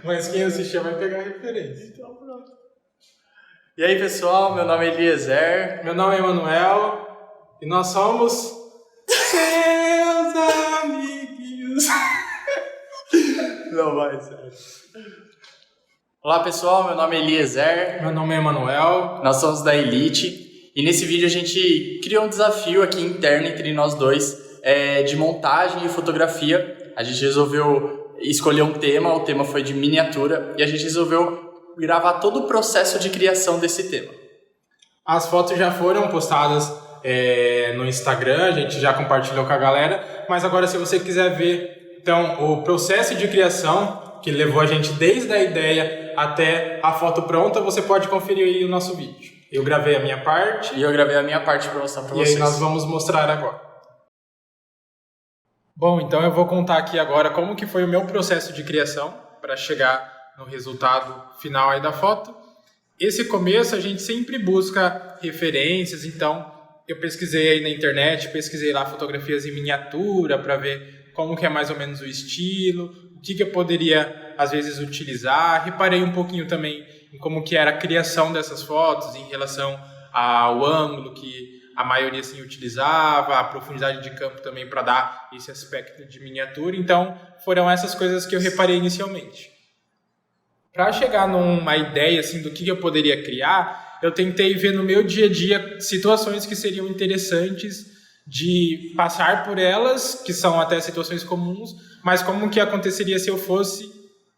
Mas quem assistir vai pegar a referência. Então, pronto. E aí, pessoal, meu nome é Eliezer. Meu nome é Emanuel e nós somos seus amiguinhos. Não vai, sério. Olá, pessoal, meu nome é Eliezer. Meu nome é Emanuel. Nós somos da Elite e nesse vídeo a gente criou um desafio aqui interno entre nós dois de montagem e fotografia. A gente resolveu escolher um tema, o tema foi de miniatura e a gente resolveu gravar todo o processo de criação desse tema. As fotos já foram postadas no Instagram, a gente já compartilhou com a galera, mas agora se você quiser ver então, o processo de criação que levou a gente desde a ideia até a foto pronta, você pode conferir aí o nosso vídeo. Eu gravei a minha parte. E eu gravei a minha parte para mostrar para vocês. E aí nós vamos mostrar agora. Bom, então eu vou contar aqui agora como que foi o meu processo de criação para chegar no resultado final aí da foto. Esse começo a gente sempre busca referências, então eu pesquisei aí na internet, pesquisei lá fotografias em miniatura para ver como que é mais ou menos o estilo, o que eu poderia às vezes utilizar. Reparei um pouquinho também em como que era a criação dessas fotos em relação ao ângulo que a maioria assim utilizava, a profundidade de campo também para dar esse aspecto de miniatura. Então foram essas coisas que eu reparei inicialmente. Para chegar numa ideia assim do que eu poderia criar, eu tentei ver no meu dia a dia situações que seriam interessantes de passar por elas, que são até situações comuns, mas como que aconteceria se eu fosse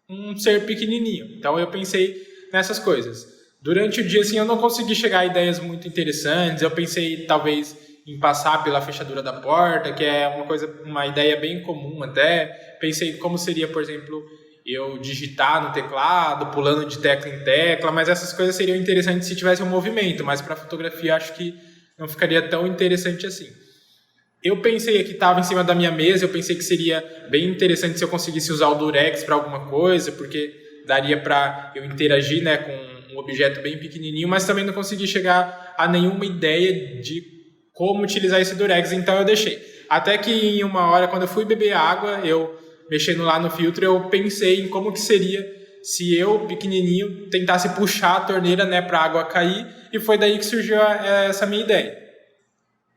um ser pequenininho. Então eu pensei nessas coisas. Durante o dia assim eu não consegui chegar a ideias muito interessantes, eu pensei talvez em passar pela fechadura da porta, que é uma ideia bem comum até. Pensei como seria, por exemplo, eu digitar no teclado, pulando de tecla em tecla, mas essas coisas seriam interessantes se tivesse um movimento, mas para fotografia acho que não ficaria tão interessante assim. Eu pensei aqui, estava em cima da minha mesa, eu pensei que seria bem interessante se eu conseguisse usar o Durex para alguma coisa, porque daria para eu interagir, né, com um objeto bem pequenininho, mas também não consegui chegar a nenhuma ideia de como utilizar esse Durex, então eu deixei. Até que em uma hora, quando eu fui beber água, eu mexendo lá no filtro, eu pensei em como que seria se eu, pequenininho, tentasse puxar a torneira, né, para a água cair, e foi daí que surgiu essa minha ideia.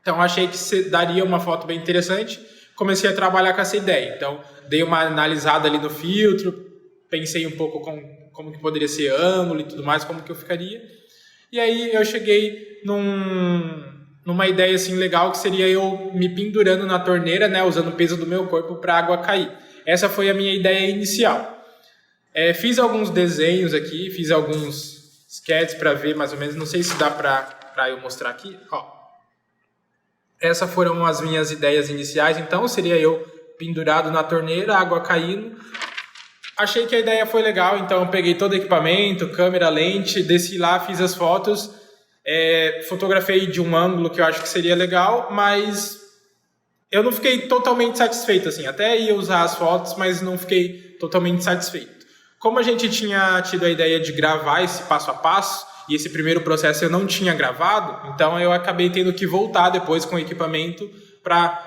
Então, achei que daria uma foto bem interessante, comecei a trabalhar com essa ideia. Então, dei uma analisada ali no filtro, pensei um pouco como que poderia ser ângulo e tudo mais, como que eu ficaria. E aí, eu cheguei numa ideia assim legal, que seria eu me pendurando na torneira, né, usando o peso do meu corpo para a água cair. Essa foi a minha ideia inicial. Fiz alguns desenhos aqui, fiz alguns sketches para ver mais ou menos, não sei se dá para eu mostrar aqui. Ó. Essas foram as minhas ideias iniciais, então seria eu pendurado na torneira, água caindo. Achei que a ideia foi legal, então eu peguei todo o equipamento, câmera, lente, desci lá, fiz as fotos, fotografei de um ângulo que eu acho que seria legal, mas eu não fiquei totalmente satisfeito, assim, até ia usar as fotos, mas não fiquei totalmente satisfeito. Como a gente tinha tido a ideia de gravar esse passo a passo, e esse primeiro processo eu não tinha gravado, então eu acabei tendo que voltar depois com o equipamento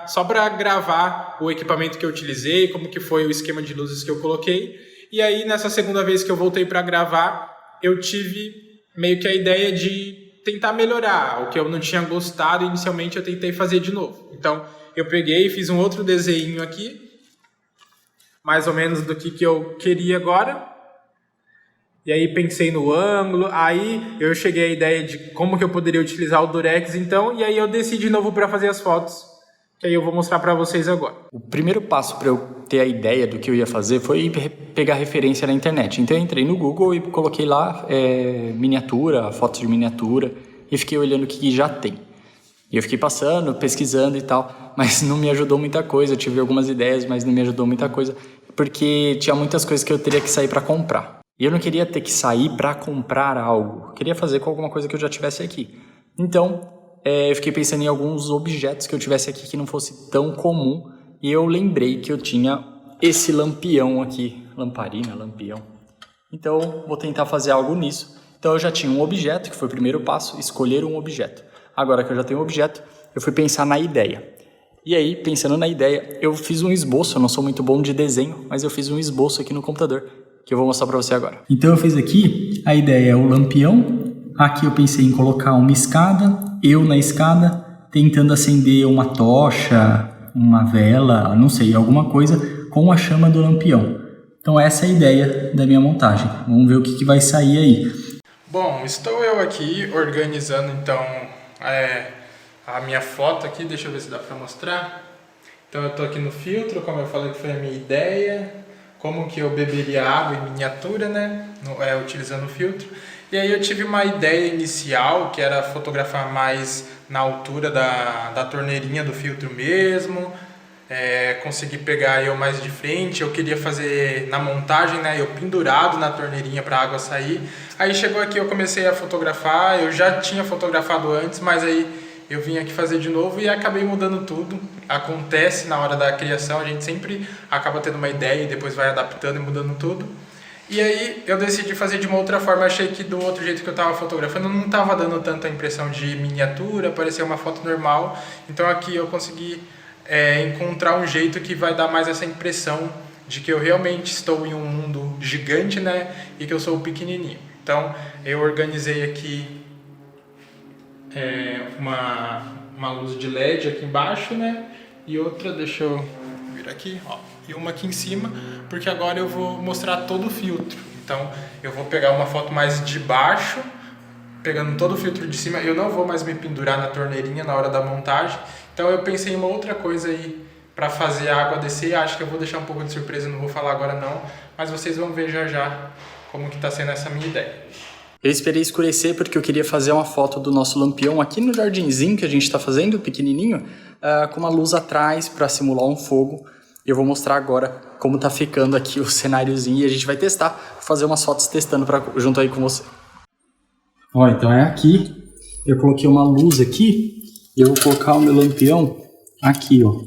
só para gravar o equipamento que eu utilizei, como que foi o esquema de luzes que eu coloquei. E aí, nessa segunda vez que eu voltei para gravar, eu tive meio que a ideia de tentar melhorar. O que eu não tinha gostado inicialmente, eu tentei fazer de novo. Então, eu peguei e fiz um outro desenho aqui, mais ou menos do que eu queria agora. E aí pensei no ângulo, aí eu cheguei à ideia de como que eu poderia utilizar o Durex, então, e aí eu desci de novo para fazer as fotos, que aí eu vou mostrar para vocês agora. O primeiro passo para eu ter a ideia do que eu ia fazer foi pegar referência na internet. Então eu entrei no Google e coloquei lá miniatura, fotos de miniatura, e fiquei olhando o que já tem. E eu fiquei passando, pesquisando e tal, mas não me ajudou muita coisa. Eu tive algumas ideias, mas não me ajudou muita coisa, porque tinha muitas coisas que eu teria que sair para comprar. E eu não queria ter que sair para comprar algo. Eu queria fazer com alguma coisa que eu já tivesse aqui. Então, eu fiquei pensando em alguns objetos que eu tivesse aqui que não fosse tão comum. E eu lembrei que eu tinha esse lampião aqui. Lamparina, lampião. Então, vou tentar fazer algo nisso. Então, eu já tinha um objeto, que foi o primeiro passo, escolher um objeto. Agora que eu já tenho um objeto, eu fui pensar na ideia. E aí, pensando na ideia, eu fiz um esboço. Eu não sou muito bom de desenho, mas eu fiz um esboço aqui no computador. que eu vou mostrar para você agora. Então eu fiz aqui, a ideia é o lampião. Aqui eu pensei em colocar uma escada, eu na escada tentando acender uma tocha, uma vela, não sei, alguma coisa com a chama do lampião. Então essa é a ideia da minha montagem. Vamos ver o que vai sair aí. Bom, estou eu aqui organizando então a minha foto aqui, deixa eu ver se dá para mostrar. Então eu estou aqui no filtro, como eu falei que foi a minha ideia, como que eu beberia água em miniatura, né, utilizando o filtro. E aí eu tive uma ideia inicial, que era fotografar mais na altura da torneirinha do filtro mesmo, conseguir pegar eu mais de frente. Eu queria fazer na montagem, né, eu pendurado na torneirinha para a água sair. Aí chegou aqui, eu comecei a fotografar, eu já tinha fotografado antes, mas aí eu vim aqui fazer de novo e acabei mudando tudo. Acontece na hora da criação, a gente sempre acaba tendo uma ideia e depois vai adaptando e mudando tudo. E aí eu decidi fazer de uma outra forma. Achei que do outro jeito que eu estava fotografando não estava dando tanta impressão de miniatura, parecia uma foto normal. Então aqui eu consegui encontrar um jeito que vai dar mais essa impressão de que eu realmente estou em um mundo gigante, né, e que eu sou pequenininho. Então eu organizei aqui uma luz de LED aqui embaixo, né, e outra, deixa eu vir aqui, ó, e uma aqui em cima, porque agora eu vou mostrar todo o filtro. Então eu vou pegar uma foto mais de baixo, pegando todo o filtro de cima. Eu não vou mais me pendurar na torneirinha na hora da montagem. Então eu pensei em uma outra coisa aí para fazer a água descer. Acho que eu vou deixar um pouco de surpresa, não vou falar agora não, mas vocês vão ver já já como que está sendo essa minha ideia. Eu esperei escurecer porque eu queria fazer uma foto do nosso lampião aqui no jardinzinho que a gente está fazendo, pequenininho, com uma luz atrás para simular um fogo. Eu vou mostrar agora como tá ficando aqui o cenáriozinho e a gente vai testar, fazer umas fotos testando junto aí com você. Ó, então é aqui. Eu coloquei uma luz aqui e eu vou colocar o meu lampião aqui, ó.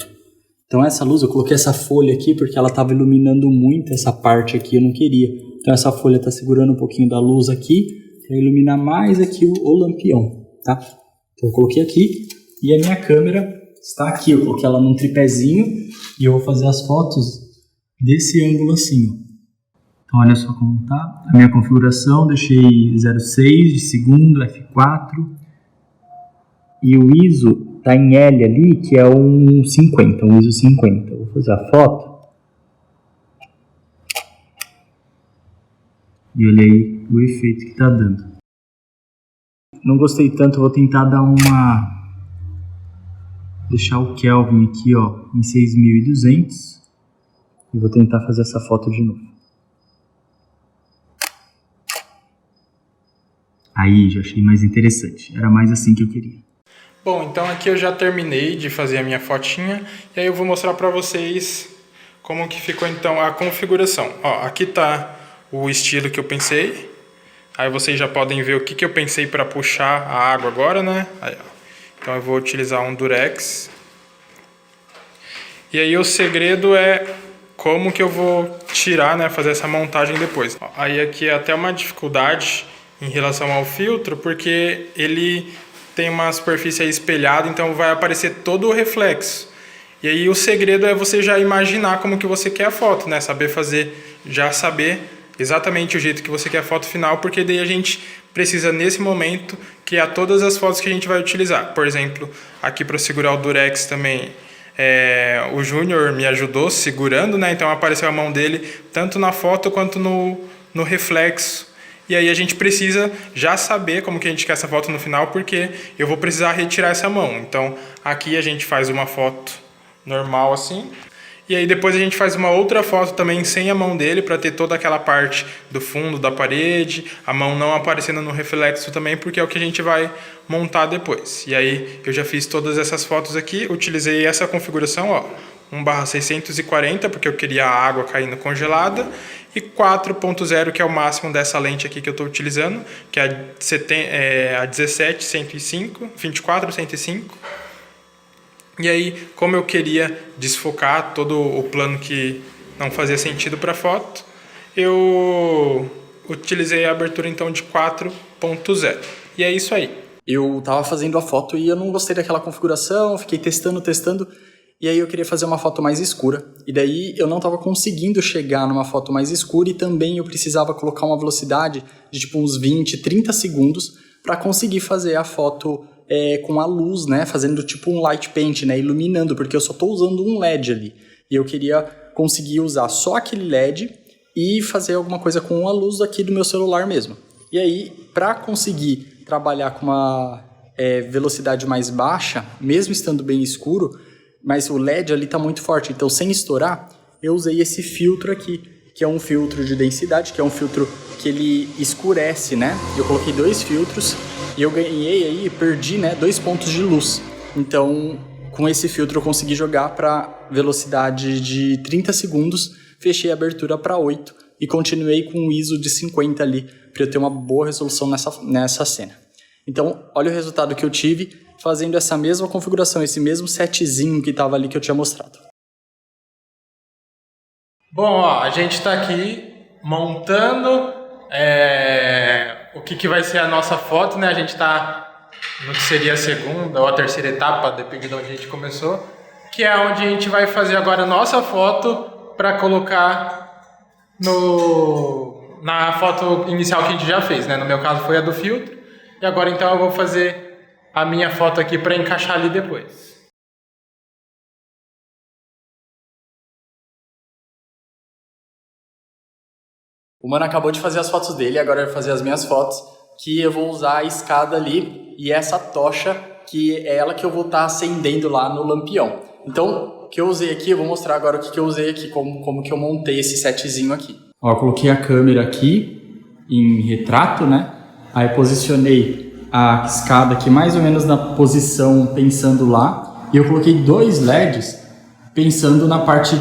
Então essa luz, eu coloquei essa folha aqui porque ela tava iluminando muito essa parte aqui, eu não queria. Então essa folha tá segurando um pouquinho da luz aqui para iluminar mais aqui o lampião, tá? Então eu coloquei aqui e a minha câmera está aqui, eu coloquei ela num tripézinho e eu vou fazer as fotos desse ângulo assim, ó. Então olha só como tá a minha configuração, deixei 0,6 de segundo, F4 e o ISO tá em L ali, que é um 50, um ISO 50. Vou fazer a foto e olha aí o efeito que tá dando. Não gostei tanto, vou tentar deixar o Kelvin aqui, ó, em 6200 e vou tentar fazer essa foto de novo. Aí, já achei mais interessante. Era mais assim que eu queria. Bom, então aqui eu já terminei de fazer a minha fotinha e aí eu vou mostrar para vocês como que ficou então a configuração. Ó, aqui tá o estilo que eu pensei. Aí vocês já podem ver o que eu pensei para puxar a água agora, né? Aí, ó. Então eu vou utilizar um Durex. E aí o segredo é como que eu vou tirar, né, fazer essa montagem depois. Aí aqui é até uma dificuldade em relação ao filtro, porque ele tem uma superfície aí espelhada, então vai aparecer todo o reflexo. E aí o segredo é você já imaginar como que você quer a foto, né? Já saber exatamente o jeito que você quer a foto final, porque daí a gente precisa, nesse momento, criar todas as fotos que a gente vai utilizar. Por exemplo, aqui para segurar o Durex também, o Júnior me ajudou segurando, né? Então apareceu a mão dele tanto na foto quanto no reflexo. E aí a gente precisa já saber como que a gente quer essa foto no final, porque eu vou precisar retirar essa mão. Então aqui a gente faz uma foto normal assim. E aí depois a gente faz uma outra foto também sem a mão dele, para ter toda aquela parte do fundo da parede, a mão não aparecendo no reflexo também, porque é o que a gente vai montar depois. E aí eu já fiz todas essas fotos aqui, utilizei essa configuração, ó, 1/640, porque eu queria a água caindo congelada, e 4.0, que é o máximo dessa lente aqui que eu estou utilizando, que é a 17-105, 24-105. E aí, como eu queria desfocar todo o plano que não fazia sentido para a foto, eu utilizei a abertura então de 4.0. E é isso aí. Eu tava fazendo a foto e eu não gostei daquela configuração, fiquei testando. E aí eu queria fazer uma foto mais escura. E daí eu não estava conseguindo chegar numa foto mais escura e também eu precisava colocar uma velocidade de tipo uns 20, 30 segundos para conseguir fazer a foto com a luz, né? Fazendo tipo um light paint, né? Iluminando, porque eu só estou usando um LED ali. E eu queria conseguir usar só aquele LED e fazer alguma coisa com a luz aqui do meu celular mesmo. E aí, para conseguir trabalhar com uma velocidade mais baixa, mesmo estando bem escuro, mas o LED ali está muito forte, então sem estourar, eu usei esse filtro aqui, que é um filtro de densidade, que é um filtro que ele escurece, né? Eu coloquei 2 filtros e eu ganhei aí, perdi, né, 2 pontos de luz. Então, com esse filtro eu consegui jogar para velocidade de 30 segundos, fechei a abertura para 8 e continuei com o ISO de 50 ali, para eu ter uma boa resolução nessa cena. Então, olha o resultado que eu tive fazendo essa mesma configuração, esse mesmo setzinho que estava ali que eu tinha mostrado. Bom, ó, a gente está aqui montando o que vai ser a nossa foto, né? A gente está no que seria a segunda ou a terceira etapa, dependendo de onde a gente começou, que é onde a gente vai fazer agora a nossa foto para colocar na foto inicial que a gente já fez, né? No meu caso foi a do filtro, e agora então eu vou fazer a minha foto aqui para encaixar ali depois. O mano acabou de fazer as fotos dele, agora eu vou fazer as minhas fotos, que eu vou usar a escada ali e essa tocha, que é ela que eu vou estar acendendo lá no lampião. Então, o que eu usei aqui, eu vou mostrar agora o que eu usei aqui, como que eu montei esse setzinho aqui. Ó, eu coloquei a câmera aqui em retrato, né? Aí posicionei a escada aqui mais ou menos na posição pensando lá, e eu coloquei 2 LEDs pensando na parte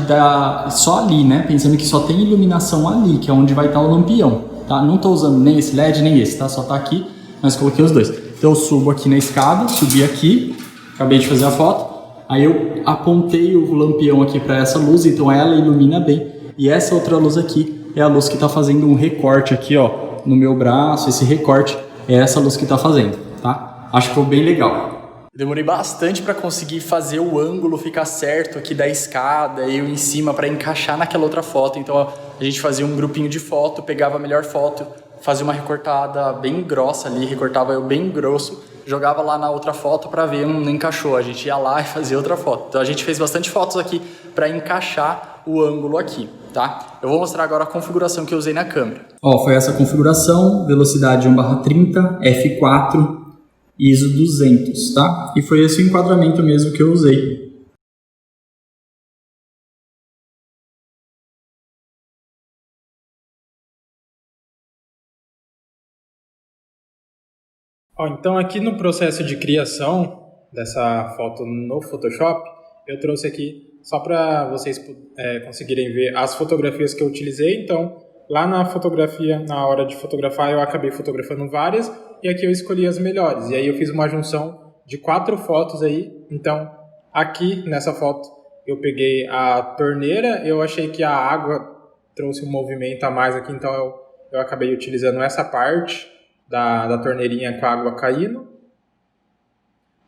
só ali, né? Pensando que só tem iluminação ali, que é onde vai estar o lampião, tá? Não tô usando nem esse LED nem esse, tá? Só tá aqui, mas coloquei os 2. Então eu subo aqui na escada, subi aqui, acabei de fazer a foto, aí eu apontei o lampião aqui para essa luz, então ela ilumina bem, e essa outra luz aqui é a luz que tá fazendo um recorte aqui, ó, no meu braço. Esse recorte é essa luz que tá fazendo, tá? Acho que ficou bem legal. Demorei bastante para conseguir fazer o ângulo ficar certo aqui da escada, eu em cima, para encaixar naquela outra foto. Então a gente fazia um grupinho de foto, pegava a melhor foto, fazia uma recortada bem grossa ali, recortava eu bem grosso, jogava lá na outra foto para ver, não encaixou. A gente ia lá e fazia outra foto. Então a gente fez bastante fotos aqui para encaixar o ângulo aqui, tá? Eu vou mostrar agora a configuração que eu usei na câmera. Ó, foi essa configuração, velocidade 1/30, f4, ISO 200, tá? E foi esse o enquadramento mesmo que eu usei. Ó, então aqui no processo de criação dessa foto no Photoshop, eu trouxe aqui só para vocês conseguirem ver as fotografias que eu utilizei. Então, lá na fotografia, na hora de fotografar, eu acabei fotografando várias e aqui eu escolhi as melhores. E aí eu fiz uma junção de 4 fotos aí. Então, aqui nessa foto eu peguei a torneira, eu achei que a água trouxe um movimento a mais aqui, então eu acabei utilizando essa parte da torneirinha com a água caindo.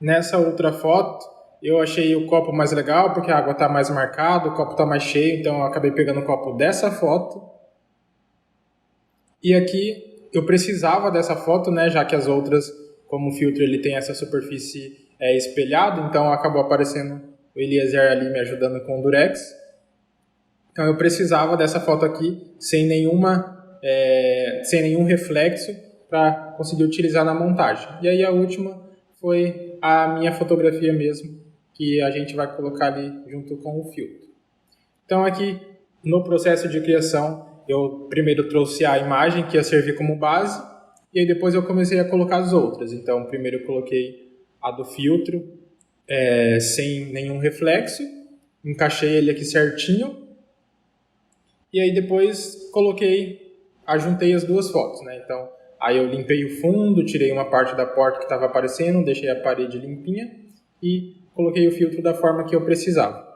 Nessa outra foto, eu achei o copo mais legal, porque a água está mais marcada, o copo está mais cheio, então eu acabei pegando o copo dessa foto. E aqui eu precisava dessa foto, né, já que as outras, como o filtro ele tem essa superfície espelhada, então acabou aparecendo o Eliezer ali me ajudando com o Durex. Então eu precisava dessa foto aqui sem nenhum reflexo para conseguir utilizar na montagem. E aí a última foi a minha fotografia mesmo, que a gente vai colocar ali junto com o filtro. Então aqui no processo de criação, eu primeiro trouxe a imagem que ia servir como base, e aí depois eu comecei a colocar as outras. Então primeiro eu coloquei a do filtro sem nenhum reflexo, encaixei ele aqui certinho, e aí depois ajuntei as duas fotos, né? Então aí eu limpei o fundo, tirei uma parte da porta que estava aparecendo, deixei a parede limpinha e coloquei o filtro da forma que eu precisava.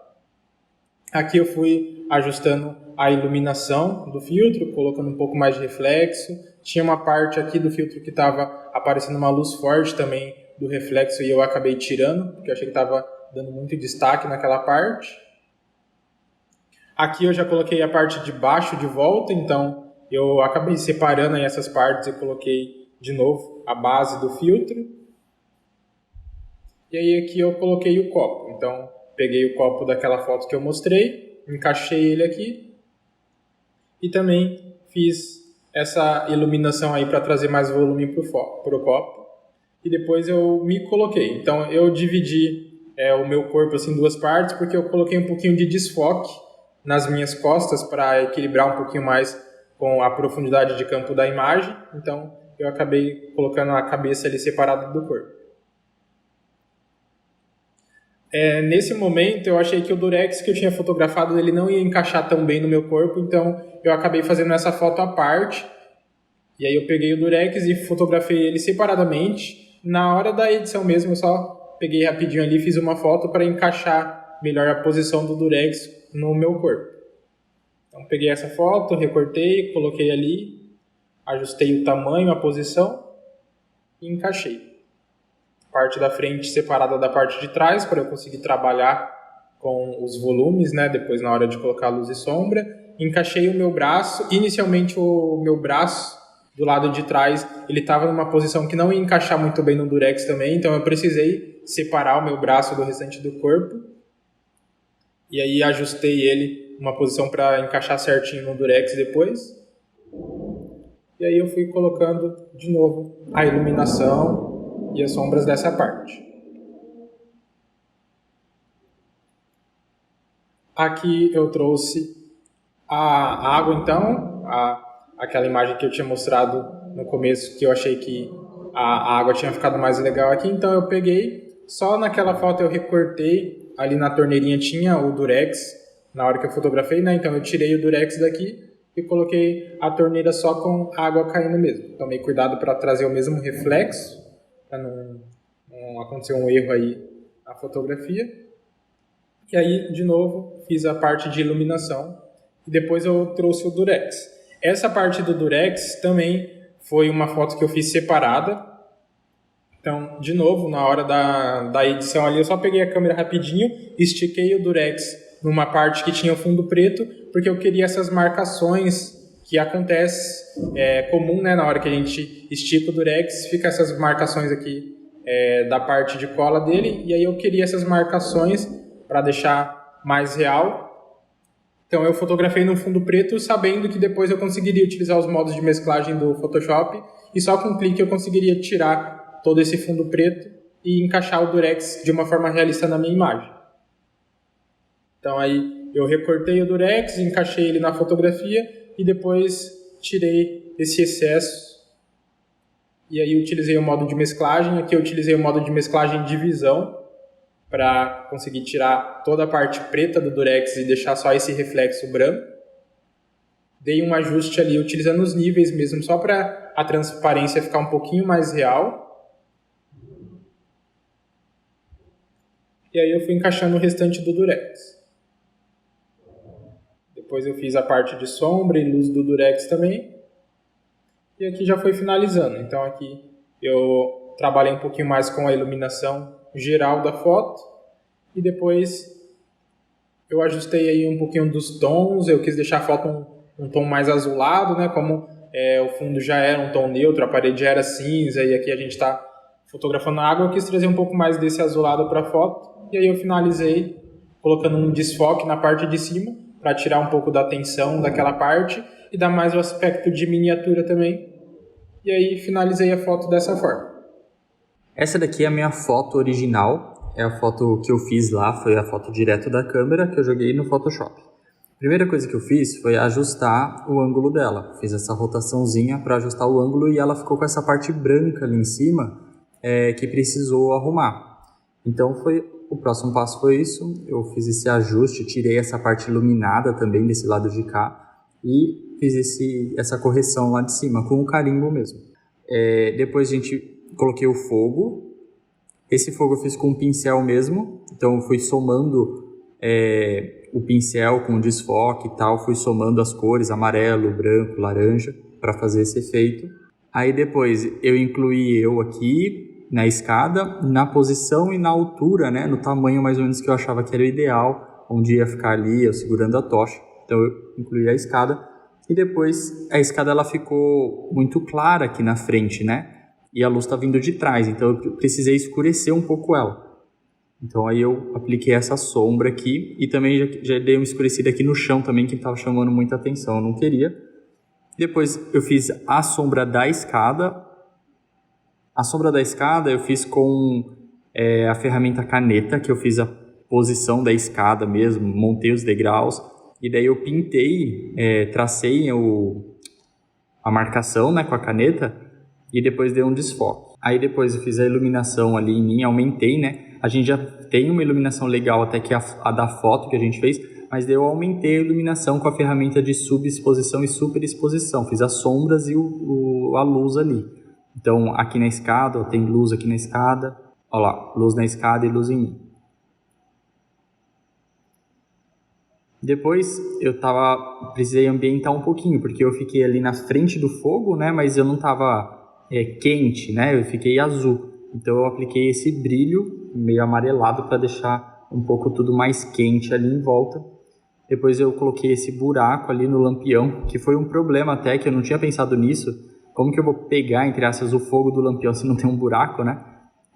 Aqui eu fui ajustando a iluminação do filtro, colocando um pouco mais de reflexo. Tinha uma parte aqui do filtro que estava aparecendo uma luz forte também do reflexo e eu acabei tirando, porque eu achei que estava dando muito destaque naquela parte. Aqui eu já coloquei a parte de baixo de volta, então eu acabei separando aí essas partes e coloquei de novo a base do filtro. E aí aqui eu coloquei o copo, então peguei o copo daquela foto que eu mostrei, encaixei ele aqui e também fiz essa iluminação aí para trazer mais volume para o copo. E depois eu me coloquei. Então eu dividi o meu corpo assim, em duas partes, porque eu coloquei um pouquinho de desfoque nas minhas costas para equilibrar um pouquinho mais com a profundidade de campo da imagem. Então eu acabei colocando a cabeça ali separada do corpo. Nesse momento eu achei que o durex que eu tinha fotografado ele não ia encaixar tão bem no meu corpo, então eu acabei fazendo essa foto à parte. E aí eu peguei o durex e fotografei ele separadamente. Na hora da edição mesmo eu só peguei rapidinho ali e fiz uma foto para encaixar melhor a posição do durex no meu corpo. Então peguei essa foto, recortei, coloquei ali, ajustei o tamanho, a posição e encaixei. Parte da frente separada da parte de trás para eu conseguir trabalhar com os volumes, né? Depois na hora de colocar luz e sombra. Encaixei o meu braço. Inicialmente o meu braço do lado de trás ele estava numa posição que não ia encaixar muito bem no durex também, então eu precisei separar o meu braço do restante do corpo. E aí ajustei ele uma posição para encaixar certinho no durex depois. E aí eu fui colocando de novo a iluminação e as sombras dessa parte. Aqui eu trouxe a água então, aquela imagem que eu tinha mostrado no começo, que eu achei que a água tinha ficado mais legal aqui, então eu peguei, só naquela foto eu recortei, ali na torneirinha tinha o durex, na hora que eu fotografei, né? Então eu tirei o durex daqui e coloquei a torneira só com água caindo mesmo. Tomei cuidado para trazer o mesmo reflexo, para não acontecer um erro aí na fotografia. E aí, de novo, fiz a parte de iluminação e depois eu trouxe o durex. Essa parte do durex também foi uma foto que eu fiz separada. Então, de novo, na hora da edição ali, eu só peguei a câmera rapidinho, estiquei o durex numa parte que tinha o fundo preto, porque eu queria essas marcações que acontece comum, né, na hora que a gente estica o durex, fica essas marcações aqui da parte de cola dele, e aí eu queria essas marcações para deixar mais real. Então eu fotografei no fundo preto, sabendo que depois eu conseguiria utilizar os modos de mesclagem do Photoshop, e só com um clique eu conseguiria tirar todo esse fundo preto e encaixar o durex de uma forma realista na minha imagem. Então aí eu recortei o durex, encaixei ele na fotografia, e depois tirei esse excesso e aí utilizei o modo de mesclagem. Aqui eu utilizei o modo de mesclagem divisão para conseguir tirar toda a parte preta do durex e deixar só esse reflexo branco. Dei um ajuste ali utilizando os níveis mesmo, só para a transparência ficar um pouquinho mais real. E aí eu fui encaixando o restante do durex. Depois eu fiz a parte de sombra e luz do durex também. E aqui já foi finalizando. Então aqui eu trabalhei um pouquinho mais com a iluminação geral da foto. E depois eu ajustei aí um pouquinho dos tons. Eu quis deixar a foto um tom mais azulado, né? Como o fundo já era um tom neutro, a parede já era cinza. E aqui a gente está fotografando a água. Eu quis trazer um pouco mais desse azulado para a foto. E aí eu finalizei colocando um desfoque na parte de cima, para tirar um pouco da tensão daquela parte e dar mais o aspecto de miniatura também. E aí finalizei a foto dessa forma. Essa daqui é a minha foto original, é a foto que eu fiz lá, foi a foto direto da câmera que eu joguei no Photoshop. A primeira coisa que eu fiz foi ajustar o ângulo dela. Fiz essa rotaçãozinha para ajustar o ângulo e ela ficou com essa parte branca ali em cima que precisou arrumar. Então o próximo passo foi isso, eu fiz esse ajuste, tirei essa parte iluminada também desse lado de cá e fiz essa correção lá de cima, com o carimbo mesmo. Depois coloquei o fogo, esse fogo eu fiz com um pincel mesmo, então eu fui somando o pincel com o desfoque e tal, fui somando as cores, amarelo, branco, laranja, para fazer esse efeito. Aí depois eu incluí aqui, na escada, na posição e na altura, né, no tamanho mais ou menos que eu achava que era o ideal, onde ia ficar ali eu segurando a tocha. Então eu incluí a escada e depois a escada ela ficou muito clara aqui na frente, né? E a luz está vindo de trás, então eu precisei escurecer um pouco ela. Então aí eu apliquei essa sombra aqui e também já dei uma escurecida aqui no chão também, que estava chamando muita atenção, eu não queria. Depois eu fiz a sombra da escada. A sombra da escada eu fiz com a ferramenta caneta, que eu fiz a posição da escada mesmo, montei os degraus. E daí eu pintei, tracei a marcação, né, com a caneta e depois dei um desfoque. Aí depois eu fiz a iluminação ali em mim, aumentei, né? A gente já tem uma iluminação legal até que a da foto que a gente fez, mas daí eu aumentei a iluminação com a ferramenta de subexposição e superexposição. Fiz as sombras e a luz ali. Então aqui na escada, ó, tem luz aqui na escada. Olha lá, luz na escada e luz em mim. Depois precisei ambientar um pouquinho, porque eu fiquei ali na frente do fogo, né? Mas eu não estava quente, né? Eu fiquei azul. Então eu apliquei esse brilho meio amarelado para deixar um pouco tudo mais quente ali em volta. Depois eu coloquei esse buraco ali no lampião, que foi um problema até, que eu não tinha pensado nisso. Como que eu vou pegar, entre aspas, o fogo do lampião se não tem um buraco, né?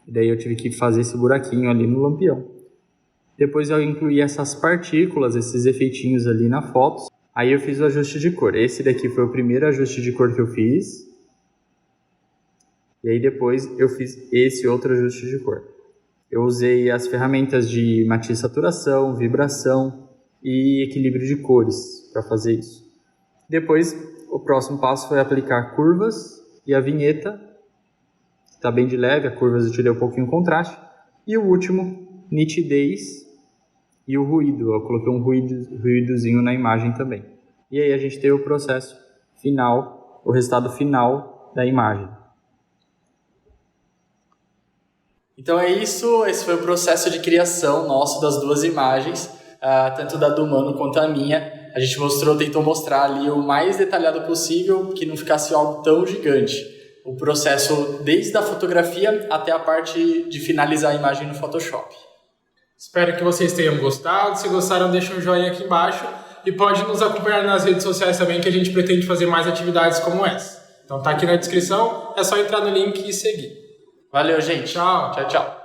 E daí eu tive que fazer esse buraquinho ali no lampião. Depois eu incluí essas partículas, esses efeitinhos ali na foto. Aí eu fiz o ajuste de cor. Esse daqui foi o primeiro ajuste de cor que eu fiz. E aí depois eu fiz esse outro ajuste de cor. Eu usei as ferramentas de matiz, saturação, vibração e equilíbrio de cores para fazer isso. Depois o próximo passo foi aplicar curvas e a vinheta. Está bem de leve, a curvas eu tirei um pouquinho o contraste. E o último, nitidez e o ruído. Eu coloquei um ruídozinho na imagem também. E aí a gente tem o processo final, o resultado final da imagem. Então é isso, esse foi o processo de criação nosso das duas imagens, tanto da do Mano quanto a minha. A gente tentou mostrar ali o mais detalhado possível, que não ficasse algo tão gigante. O processo desde a fotografia até a parte de finalizar a imagem no Photoshop. Espero que vocês tenham gostado. Se gostaram, deixa um joinha aqui embaixo e pode nos acompanhar nas redes sociais também, que a gente pretende fazer mais atividades como essa. Então tá aqui na descrição, é só entrar no link e seguir. Valeu, gente. Tchau. Tchau, tchau.